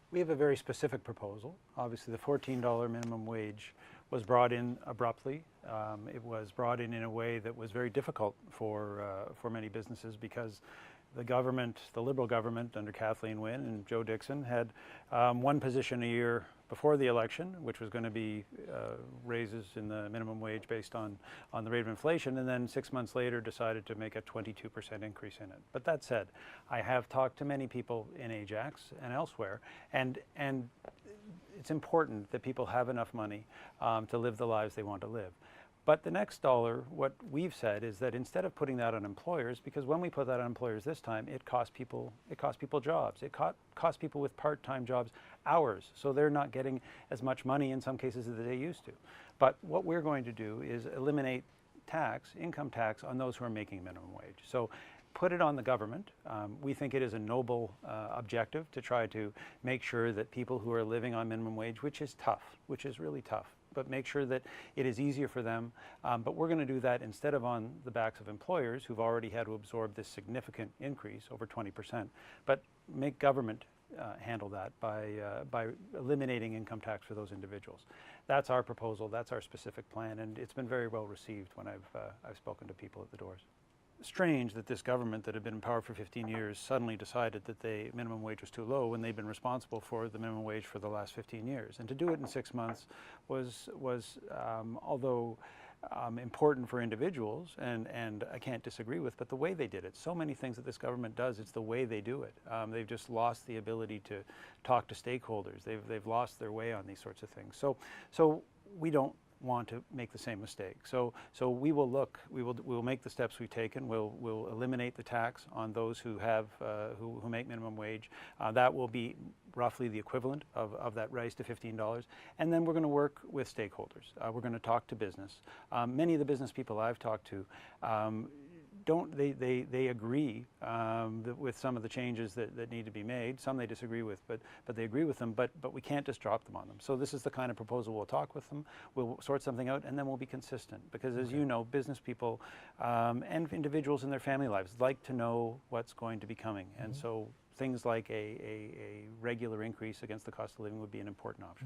We have a very specific proposal. Obviously, the $14 minimum wage was brought in abruptly. It was brought in a way that was very difficult for many businesses because the government, the Liberal government under Kathleen Wynne and Joe Dixon, had one position a year before the election, which was going to be raises in the minimum wage based on the rate of inflation, and then 6 months later decided to make a 22% increase in it. But that said, I have talked to many people in Ajax and elsewhere, and it's important that people have enough money to live the lives they want to live. But the next dollar, what we've said is that instead of putting that on employers, because when we put that on employers this time, it cost people jobs. It cost people with part-time jobs hours, so they're not getting as much money in some cases as they used to. But what we're going to do is eliminate tax, income tax, on those who are making minimum wage. So put it on the government. We think it is a noble objective to try to make sure that people who are living on minimum wage, which is tough, which is really tough, but make sure that it is easier for them. But we're going to do that instead of on the backs of employers who've already had to absorb this significant increase, over 20%, but make government handle that by eliminating income tax for those individuals. That's our proposal, that's our specific plan, and it's been very well received when I've spoken to people at the doors. Strange that this government that had been in power for 15 years suddenly decided that the minimum wage was too low when they've been responsible for the minimum wage for the last 15 years. And to do it in 6 months was although important for individuals, and I can't disagree with, but the way they did it, so many things that this government does, it's the way they do it. They've just lost the ability to talk to stakeholders. They've lost their way on these sorts of things. So we don't want to make the same mistake. So we will make the steps we've taken. We'll eliminate the tax on those who have who make minimum wage. That will be roughly the equivalent of that rise to $15. And then we're going to work with stakeholders. We're going to talk to business. Many of the business people I've talked to they agree with some of the changes that need to be made. Some they disagree with, but they agree with them, but we can't just drop them on them. So this is the kind of proposal we'll talk with them, we'll sort something out, and then we'll be consistent. Because as you know, business people and individuals in their family lives like to know what's going to be coming. And so things like a regular increase against the cost of living would be an important option.